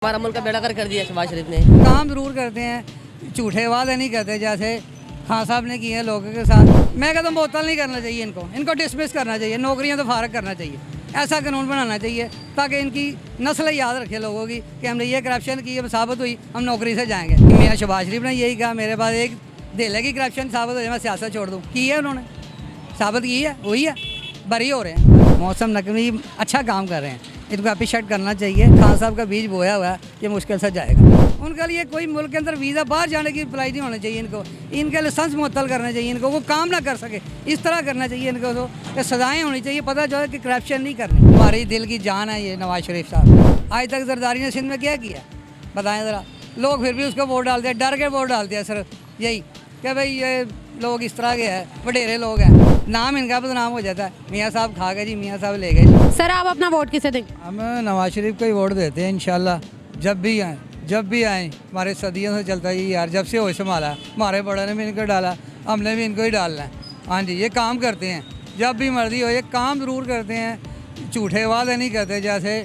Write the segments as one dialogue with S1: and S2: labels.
S1: हमारा मुल्क का बेड़ा कर दिया शहबाज शरीफ ने।
S2: काम ज़रूर करते हैं, झूठे वादे नहीं करते जैसे खान साहब ने किए हैं लोगों के साथ। मैं कहता हूँ बोतल नहीं करना चाहिए, इनको डिसमिस करना चाहिए, नौकरियां तो फारग करना चाहिए। ऐसा कानून बनाना चाहिए ताकि इनकी नस्ल याद रखे लोगों की कि हमने ये करप्शन की, अब साबित हुई हम नौकरी से जाएंगे। मियाँ शहबाज शरीफ ने यही कहा, मेरे पास एक दिल की करप्शन साबित हो जाए मैं सियासत छोड़ दूँ। की है उन्होंने साबित की है, वही है, बरी हो रहे हैं। मौसम नकवी अच्छा काम कर रहे हैं, इनको अप्रिशिएट करना चाहिए। खान साहब का बीज बोया हुआ है, ये मुश्किल से जाएगा। उनके लिए कोई मुल्क के अंदर वीज़ा बाहर जाने की अप्लाई नहीं होना चाहिए इनको, इनके लाइसेंस मुअत्तल करना चाहिए इनको, वो काम ना कर सके इस तरह करना चाहिए इनको। तो सज़ाएँ होनी चाहिए, पता जो है कि करप्शन नहीं करनी। हमारी दिल की जान है ये नवाज शरीफ साहब। आज तक जरदारी ने सिंध में क्या किया बताएं ज़रा। लोग फिर भी उसको वोट डालते हैं, डर के वोट डालते हैं सिर्फ यही कि भाई ये लोग इस तरह के हैं, वडेरे लोग हैं, नाम इनका बदनाम हो जाता है। मियाँ साहब खा गए जी, मियाँ साहब ले गए।
S3: सर आप अपना वोट किसे देंगे?
S2: हम नवाज शरीफ को ही वोट देते हैं इंशाल्लाह। जब भी आए हमारे सदियों से चलता है यार, जब से हो संभाला हमारे बड़ों ने भी इनको डाला, हमने भी इनको ही डालना है। हाँ जी, ये काम करते हैं, जब भी मर्जी हो ये काम ज़रूर करते हैं, झूठे वादे नहीं करते जैसे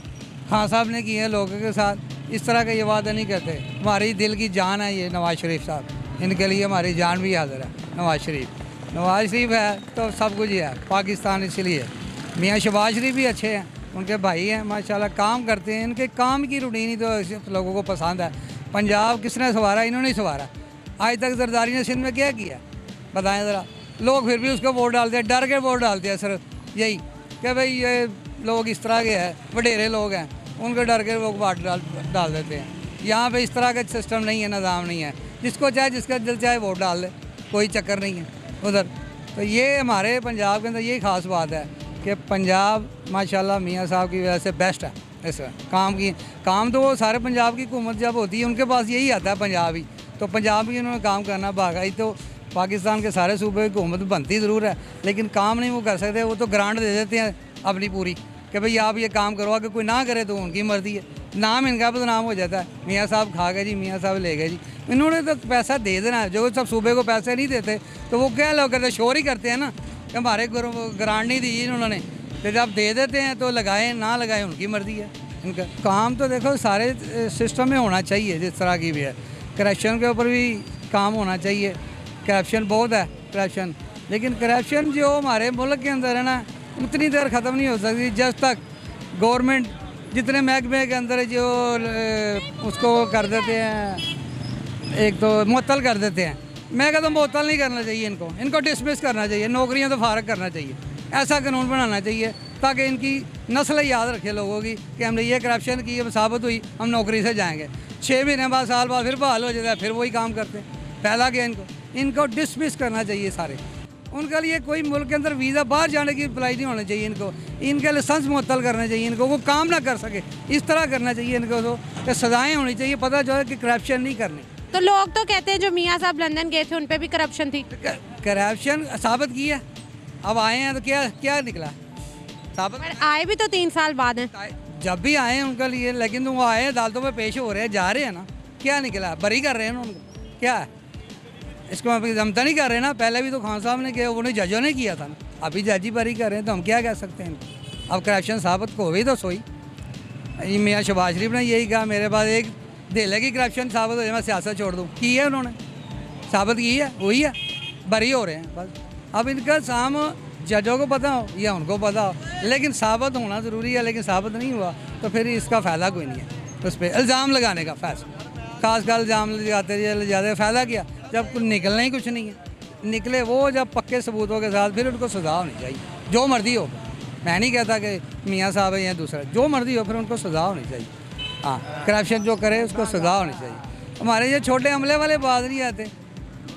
S2: खान साहब ने किए हैं लोगों के साथ, इस तरह के ये वादे नहीं करते। हमारी दिल की जान है ये नवाज शरीफ साहब, इनके लिए हमारी जान भी हाजिर है। नवाज शरीफ है तो सब कुछ ही है पाकिस्तान, इसलिए मियाँ शहबाज शरीफ भी अच्छे हैं, उनके भाई हैं माशाल्लाह, काम करते हैं। इनके काम की रूटीन ही तो लोगों को पसंद है। पंजाब किसने संवारा, इन्होंने ही संवारा। आज तक जरदारी ने सिंध में क्या किया बताएं ज़रा। लोग फिर भी उसको वोट डालते हैं, डर के वोट डालते हैं सिर्फ यही कि भाई ये लोग इस तरह के हैं, वडेरे लोग हैं, उनको डर के लोग वोट डाल देते हैं। यहाँ पर इस तरह का सिस्टम नहीं है, निज़ाम नहीं है, जिसको चाहे जिसका दिल चाहे वोट डाल दे, कोई चक्कर नहीं है उधर। तो ये हमारे पंजाब के अंदर यही ख़ास बात है कि पंजाब माशाल्लाह मियाँ साहब की वजह से बेस्ट है। इस काम तो वो सारे पंजाब की हुकूमत जब होती है उनके पास यही आता है पंजाब ही, तो पंजाब की उन्होंने काम करना बाकाई। तो पाकिस्तान के सारे सूबे की हुकूमत बनती ज़रूर है, लेकिन काम नहीं वो कर सकते। वो तो ग्रांट दे देते हैं अपनी पूरी कि भाई आप ये काम करो, अगर कोई ना करे तो उनकी मर्ज़ी है, नाम इनका बदनाम हो जाता है। मियाँ साहब खा गए जी, मियाँ साहब ले गए जी। इन्होंने तो पैसा दे देना है, जो सब सूबे को पैसे नहीं देते तो वो क्या लोग करते, शोर ही करते हैं ना कि हमारे ग्रांट नहीं दी इन्होंने, तो जब दे देते हैं तो लगाए ना लगाए उनकी मर्ज़ी है इनका। काम तो देखो सारे सिस्टम में होना चाहिए, जिस तरह की भी है। करप्शन के ऊपर भी काम होना चाहिए, करप्शन बहुत है करप्शन, लेकिन करप्शन जो हमारे मुल्क के अंदर है ना, उतनी देर ख़त्म नहीं हो सकती जब तक गवर्नमेंट जितने महकमे के अंदर जो उसको कर देते हैं, एक तो मुअत्तल कर देते हैं। मैं कहता हूँ मुअत्तल नहीं करना चाहिए इनको डिसमिस करना चाहिए, नौकरियां तो फारग करना चाहिए। ऐसा कानून बनाना चाहिए ताकि इनकी नस्ल याद रखे लोगों की कि हमने ये करप्शन की, अब साबित हुई हम नौकरी से जाएंगे। 6 महीने बाद साल बाद फिर बहाल हो जाता है, फिर वही काम करते हैं। पहला क्या इनको डिसमिस करना चाहिए सारे। उनके लिए कोई मुल्क के अंदर वीज़ा बाहर जाने की अप्लाई नहीं होना चाहिए इनको, इनके लाइसेंस मुअत्तल करना चाहिए इनको, वो काम ना कर सके इस तरह करना चाहिए इनको। तो सज़ाएँ होनी चाहिए, पता जो है कि करप्शन नहीं करनी।
S3: तो लोग तो कहते हैं जो मियाँ साहब लंदन गए थे उन पे भी करप्शन थी।
S2: करप्शन साबित की है, अब आए हैं तो क्या निकला साबित।
S3: पर आए भी तो 3 साल बाद हैं।
S2: जब भी आए हैं उनके लिए, लेकिन वो आए अदालतों में पेश हो रहे हैं, जा रहे हैं ना, क्या निकला, बरी कर रहे हैं ना उनको, क्या है इसको हम तो नहीं कर रहे ना। पहले भी तो खान साहब ने किया, उन्हें जजों ने किया था ना, अभी जज ही बरी कर रहे हैं, तो हम क्या कह सकते हैं इनको। अब करप्शन साबित हो गई तो सोई। मियाँ शहबाज शरीफ ने यही कहा, मेरे पास एक दिल की करप्शन साबित हो जाए मैं सियासत छोड़ दूँ। की है उन्होंने साबित की है, वही है, बरी हो रहे हैं बस। अब इनका साम जजों को पता हो या उनको पता हो, लेकिन साबित होना ज़रूरी है, लेकिन साबित नहीं हुआ तो फिर इसका फ़ायदा कोई नहीं है। उस पर इल्ज़ाम लगाने का फैसला, खासकर इल्ज़ाम लगाते ज़्यादा फ़ायदा किया जब कुछ निकलना ही कुछ नहीं है। निकले वो जब पक्के सबूतों के साथ, फिर उनको सज़ा होनी चाहिए, जो मर्ज़ी हो। मैं नहीं कहता कि मियाँ साहब है या दूसरा, जो मर्ज़ी हो फिर उनको सज़ा होनी चाहिए। हाँ, करप्शन जो करे उसको सज़ा होनी चाहिए। हमारे ये छोटे अमले वाले बात नहीं आते,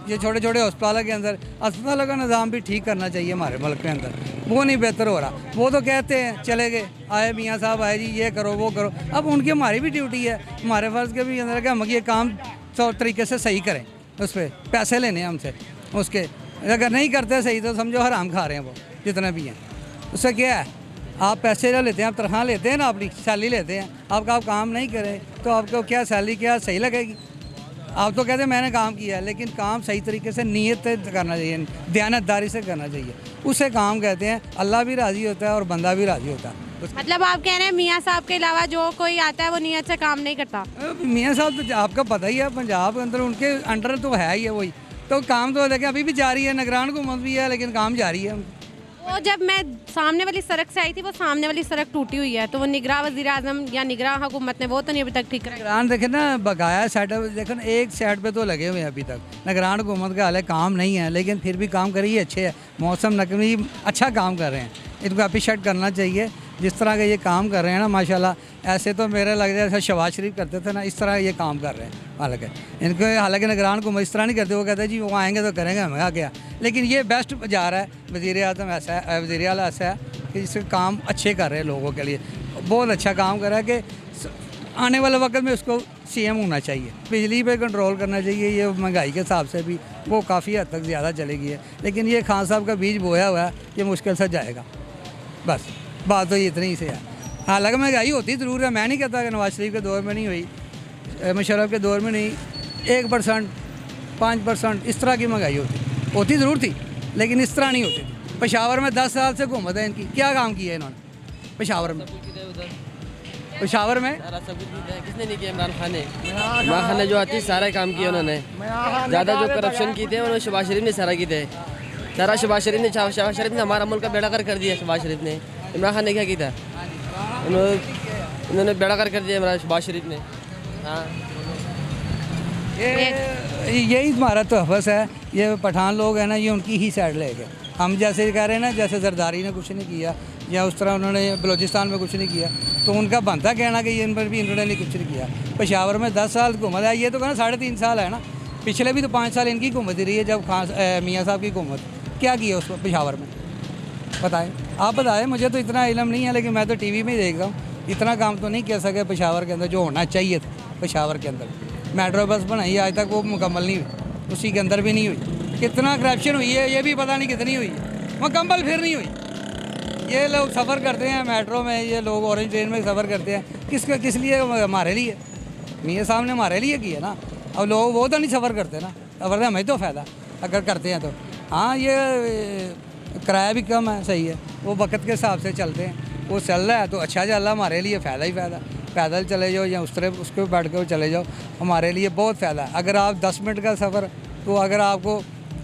S2: ये छोटे छोटे अस्पतालों के अंदर, अस्पतालों का निज़ाम भी ठीक करना चाहिए हमारे मुल्क के अंदर, वो नहीं बेहतर हो रहा। वो तो कहते हैं चले गए, आए मियाँ साहब आए जी ये करो वो करो। अब उनकी हमारी भी ड्यूटी है, हमारे फ़र्ज़ के भी अंदर कि हम ये काम तरीके से सही करें, उस पर पैसे लेने हमसे उसके, अगर नहीं करते सही तो समझो हराम खा रहे हैं वो जितने भी हैं। उससे क्या है, आप पैसे जो लेते हैं, आप तनख्वाह लेते हैं ना, अपनी सैलरी लेते हैं, आप काम नहीं करें तो आपको क्या सैलरी क्या सही लगेगी। आप तो कहते हैं मैंने काम किया है, लेकिन काम सही तरीके से नीयत से करना चाहिए, दयानतदारी से करना चाहिए, उसे काम कहते हैं। अल्लाह भी राज़ी होता है और बंदा भी राज़ी होता है।
S3: मतलब आप कह रहे हैं मियाँ साहब के अलावा जो कोई आता है वो नीयत से काम नहीं करता।
S2: मियाँ साहब तो आपका पता ही है, पंजाब के अंदर उनके अंडर तो है ही है वही, तो काम तो देखें अभी भी जारी है, निगरान हुकूमत भी है लेकिन काम जारी है।
S3: वो जब मैं सामने वाली सड़क से आई थी वो सामने वाली सड़क टूटी हुई है, तो वो निगरान वज़ीर आज़म या निगरान हुकूमत ने वो तो नहीं अभी तक ठीक कराया।
S2: निगरान देखें ना, बकाया साइड देखें ना, एक साइड पे तो लगे हुए हैं अभी तक। निगरान हुकूमत का हाल है, काम नहीं है लेकिन फिर भी काम करिए, अच्छे है। मौसम नकवी अच्छा काम कर रहे हैं, इनको अप्रिशिएट करना चाहिए जिस तरह के ये काम कर रहे हैं ना माशाल्लाह। ऐसे तो मेरे लग जाए जैसे शहबाज शरीफ करते थे ना, इस तरह ये काम कर रहे हैं। हालांकि निगरान को इस तरह नहीं करते, वो कहते हैं जी वो आएंगे तो करेंगे, हमें आ गया। लेकिन ये बेस्ट जा रहा है, वज़ीर आज़म ऐसा है, वज़ीर आला ऐसा है कि जिसके काम अच्छे कर रहे हैं लोगों के लिए, बहुत अच्छा काम कर रहा है कि आने वाले वक्त में उसको CM होना चाहिए। बिजली पे कंट्रोल करना चाहिए, ये महंगाई के हिसाब से भी वो काफ़ी हद तक ज़्यादा चलेगी है। लेकिन ये खान साहब का बीज बोया हुआ है, ये मुश्किल से जाएगा। बस बात तो ये इतनी ही से है। हालांकि महंगाई होती ज़रूर है, मैं नहीं कहता कि नवाज शरीफ के दौर में नहीं हुई, मुशर्रफ के दौर में नहीं, 1%, 5% इस तरह की महंगाई होती ज़रूर थी, लेकिन इस तरह नहीं होती थी। पेशावर में 10 साल से हुकूमत है इनकी, क्या काम किया है इन्होंने पेशावर में? पेशावर में
S1: किसने नहीं किया? इमरान खान ने जो आती सारा काम किया उन्होंने। ज़्यादा जो करप्शन की थे उन्होंने शहबाज शरीफ ने सारा की थे, सारा शहबाज शरीफ ने हमारा मुल्क का बेड़ा कर दिया। शहबाज शरीफ ने, इमरान खान ने क्या किया था? उन्होंने बेड़ा कर दिया इमरान शहबाज शरीफ ने। हाँ,
S2: यही हमारा तोहफ़स है। ये पठान लोग हैं ना, ये उनकी ही साइड ले गए। हम जैसे कह रहे हैं ना, जैसे जरदारी ने कुछ नहीं किया या उस तरह उन्होंने बलूचिस्तान में कुछ नहीं किया, तो उनका बनता कहना कि इन पर भी इन्होंने नहीं कुछ नहीं किया। पेशावर में 10 साल हुकूमत है, ये तो कहना 3.5 साल है ना, पिछले भी तो 5 साल इनकी हुकूमत रही है। जब मियाँ साहब की हुकूमत क्या किया उस पेशावर में, बताएं आप, बताएं। मुझे तो इतना इल्म नहीं है, लेकिन मैं तो TV में ही देखता हूँ। इतना काम तो नहीं कह सके पेशावर के अंदर जो होना चाहिए था। पेशावर के अंदर मेट्रो बस बनाई, आज तक वो मुकम्मल नहीं हुई, उसी के अंदर भी नहीं हुई। कितना करप्शन हुई है ये भी पता नहीं कितनी हुई है, मुकम्मल फिर नहीं हुई। ये लोग सफ़र करते हैं मेट्रो में, ये लोग ऑरेंज ट्रेन में सफ़र करते हैं, किस लिए? हमारे लिए। मियाँ साहब ने हमारे लिए किया ना। अब लोग वो तो नहीं सफ़र करते ना, सफ़र हमें तो फ़ायदा अगर करते हैं तो। हाँ, ये किराया भी कम है, सही है, वो वक्त के हिसाब से चलते हैं, वो चल रहा है तो अच्छा चल रहा है, हमारे लिए फ़ायदा ही फ़ायदा। पैदल चले जाओ या उस तरह उसके बैठ कर चले जाओ, हमारे लिए बहुत फ़ायदा है। अगर आप 10 मिनट का सफ़र तो अगर आपको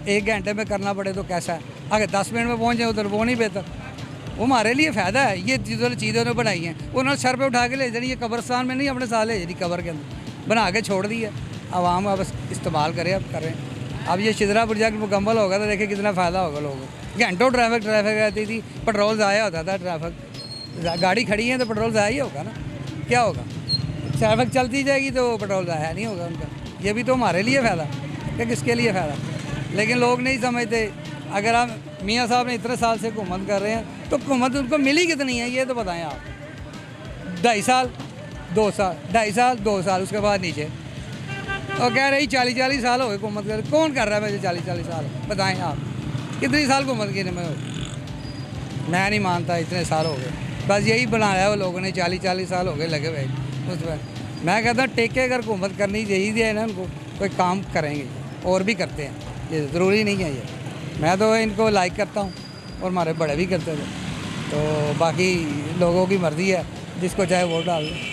S2: 1 घंटे में करना पड़े तो कैसा है? अगर 10 मिनट में पहुँच जाए उधर, वो नहीं बेहतर? वो हमारे लिए फ़ायदा है। ये चीज़ों ने बनाई हैं, उन्होंने सर पे उठा के ले जानी, ये कब्रस्तान में नहीं अपने साथ ले जानी, कब्र के अंदर बना के छोड़ दी है। आवाम अब इस्तेमाल करें, अब करें। अब ये शिदरा प्रोजेक्ट मुकम्मल होगा तो देखिए कितना फ़ायदा होगा लोगों को। घंटों ट्रैफिक रहती थी, पेट्रोल ज़ाया होता था, ट्रैफिक गाड़ी खड़ी है तो पेट्रोल ज़ाया ही होगा ना, क्या होगा? ट्रैफिक चलती जाएगी तो पेट्रोल ज़ाया नहीं होगा उनका। ये भी तो हमारे लिए फ़ायदा कि किसके लिए फ़ायदा? लेकिन लोग नहीं समझते। अगर आप मियाँ साहब ने इतने साल से हुकूमत कर रहे हैं तो हुकूमत उनको मिली कितनी है ये तो बताएं आप। 2.5 साल, 2 साल, 2.5 साल, 2 साल, उसके बाद नीचे और कह रही 40 साल हो गए हुकूमत कर। कौन कर रहा है मुझे 40 साल? बताएं आप कितनी साल हुकूमत की? मैं नहीं मानता इतने साल हो गए, बस यही बनाया है वो लोगों ने, 40 साल हो गए लगे हुए उस पर। मैं कहता हूँ टेके अगर हुकूमत करनी चाहिए ना उनको, कोई काम करेंगे और भी करते हैं, ये ज़रूरी नहीं है। ये मैं तो इनको लाइक करता हूँ और हमारे बड़े भी करते थे, तो बाकी लोगों की मर्ज़ी है, जिसको चाहे वोट डाल दो।